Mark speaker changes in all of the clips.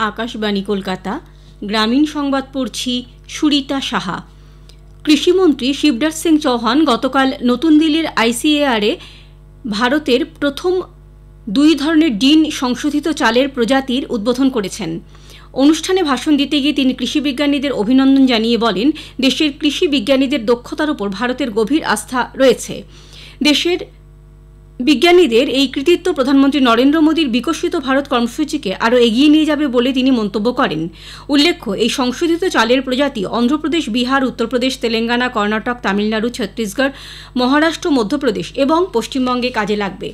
Speaker 1: আকাশবাণী কলকাতা। গ্রামীণ সংবাদ পড়ছি সুরিতা সাহা। কৃষিমন্ত্রী শিবরাজ সিং চৌহান গতকাল নতুন দিল্লির আইসিএআরে ভারতের প্রথম 2 ধরনের ডিন সংশোধিত চালের প্রজাতির উদ্বোধন করেছেন। অনুষ্ঠানে ভাষণ দিতে গিয়ে তিনি কৃষি বিজ্ঞানীদের অভিনন্দন জানিয়ে বলেন, দেশের কৃষি বিজ্ঞানীদের দক্ষতার উপর ভারতের গভীর আস্থা রয়েছে। দেশের বিজ্ঞানীদের এই কৃতিত্ব প্রধানমন্ত্রী নরেন্দ্র মোদীর বিকশিত ভারত কর্মসূচিকে আরও এগিয়ে নিয়ে যাবে বলে তিনি মন্তব্য করেন। উল্লেখ্য, এই সংশোধিত চালের প্রজাতি অন্ধ্রপ্রদেশ, বিহার, উত্তরপ্রদেশ, তেলেঙ্গানা, কর্ণাটক, তামিলনাড়ু, ছত্তিশগড়, মহারাষ্ট্র, মধ্যপ্রদেশ এবং পশ্চিমবঙ্গে কাজে লাগবে।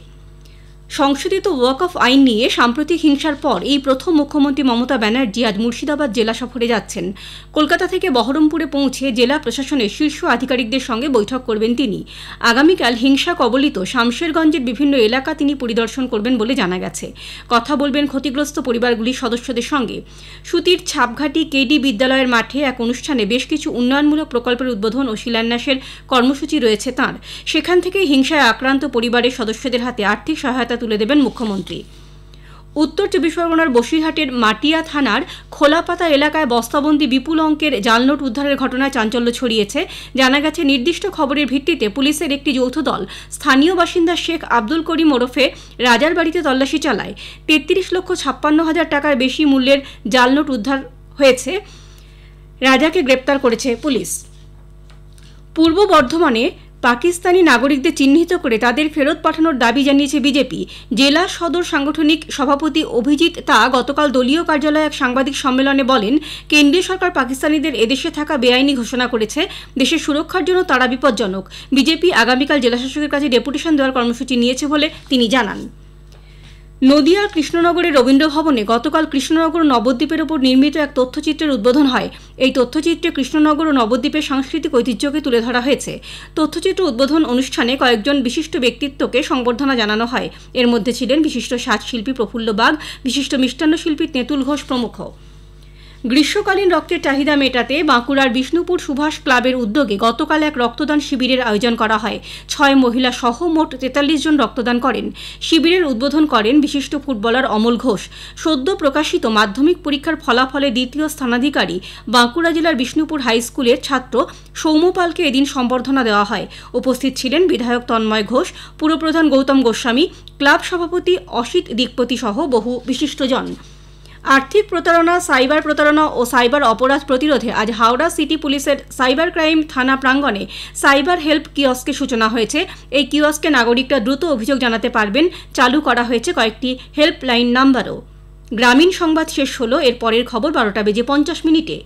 Speaker 1: সংশোধিত ওয়াকফ আইন নিয়ে সাম্প্রতিক হিংসার পর এই প্রথম মুখ্যমন্ত্রী মমতা ব্যানার্জি আজ মুর্শিদাবাদ জেলা সফরে যাচ্ছেন। কলকাতা থেকে বহরমপুরে পৌঁছে জেলা প্রশাসনের শীর্ষ আধিকারিকদের সঙ্গে বৈঠক করবেন তিনি। আগামীকাল হিংসা কবলিত শামশেরগঞ্জের বিভিন্ন এলাকা তিনি পরিদর্শন করবেন বলে জানা গেছে। কথা বলবেন ক্ষতিগ্রস্ত পরিবারগুলির সদস্যদের সঙ্গে। সুতির ছাপঘাটি কেডি বিদ্যালয়ের মাঠে এক অনুষ্ঠানে বেশ কিছু উন্নয়নমূলক প্রকল্পের উদ্বোধন ও শিলান্যাসের কর্মসূচি রয়েছে তাঁর। সেখান থেকেই হিংসায় আক্রান্ত পরিবারের সদস্যদের হাতে আর্থিক সহায়তা তুলে দেবেন মুখ্যমন্ত্রী। উত্তর 24 পরগনার বসিরহাটের মাটিয়া থানার খোলাপাতা এলাকায় বস্তাবন্দি বিপুল অঙ্কের জাল নোট উদ্ধারের ঘটনায় চাঞ্চল্য ছড়িয়েছে। জানা গেছে, নির্দিষ্ট খবরের ভিত্তিতে পুলিশের একটি যৌথ দল স্থানীয় বাসিন্দা শেখ আব্দুল করিম ওরফে রাজার বাড়িতে তল্লাশি চালায়। 33,56,000 টাকার বেশি মূল্যের জাল নোট উদ্ধার হয়েছে। রাজাকে গ্রেপ্তার করেছে পুলিশ। পূর্ব বর্ধমানে পাকিস্তানি নাগরিকদের চিহ্নিত করে তাদের ফেরত পাঠানোর দাবি জানিয়েছে বিজেপি। জেলা সদর সাংগঠনিক সভাপতি অভিজিৎ তা গতকাল দলীয় কার্যালয়ে এক সাংবাদিক সম্মেলনে বলেন, কেন্দ্রীয় সরকার পাকিস্তানিদের এদেশে থাকা বেআইনি ঘোষণা করেছে। দেশের সুরক্ষার জন্য তারা বিপজ্জনক। বিজেপি আগামীকাল জেলাশাসকের কাছে ডেপুটেশন দেওয়ার কর্মসূচি নিয়েছে বলে তিনি জানান। নদিয়ার কৃষ্ণনগরের রবীন্দ্র ভবনে গতকাল কৃষ্ণনগর ও নবদ্বীপের ওপর নির্মিত এক তথ্যচিত্রের উদ্বোধন হয়। এই তথ্যচিত্রে কৃষ্ণনগর ও নবদ্বীপের সাংস্কৃতিক ঐতিহ্যকে তুলে ধরা হয়েছে। তথ্যচিত্র উদ্বোধন অনুষ্ঠানে কয়েকজন বিশিষ্ট ব্যক্তিত্বকে সংবর্ধনা জানানো হয়। এর মধ্যে ছিলেন বিশিষ্ট সাজশিল্পী প্রফুল্ল বাগ, বিশিষ্ট মিষ্টান্ন শিল্পী তেঁতুল ঘোষ প্রমুখ। গ্রীষ্মকালীন রক্তের চাহিদা মেটাতে বাঁকুড়ার বিষ্ণুপুর সুভাষ ক্লাবের উদ্যোগে গতকাল এক রক্তদান শিবিরের আয়োজন করা হয়। 6 মহিলা সহ মোট 43 জন রক্তদান করেন। শিবিরের উদ্বোধন করেন বিশিষ্ট ফুটবলার অমল ঘোষ। সদ্য প্রকাশিত মাধ্যমিক পরীক্ষার ফলাফলে দ্বিতীয় স্থানাধিকারী বাঁকুড়া জেলার বিষ্ণুপুর হাই স্কুলের ছাত্র সৌম্য পালকে এদিন সম্বর্ধনা দেওয়া হয়। উপস্থিত ছিলেন বিধায়ক তন্ময় ঘোষ, পুরপ্রধান গৌতম গোস্বামী, ক্লাব সভাপতি অসিত দিকপতি সহ বহু বিশিষ্টজন। আর্থিক প্রতারণা, সাইবার প্রতারণা ও সাইবার অপরাধ প্রতিরোধে আজ হাওড়া সিটি পুলিশের সাইবার ক্রাইম থানা প্রাঙ্গণে সাইবার হেল্প কিয়স্কের সূচনা হয়েছে। এই কিয়স্কে নাগরিকরা দ্রুত অভিযোগ জানাতে পারবেন। চালু করা হয়েছে কয়েকটি হেল্পলাইন নাম্বারও। গ্রামীণ সংবাদ শেষ হলো। এর পরের খবর 12টা বেজে 50 মিনিটে।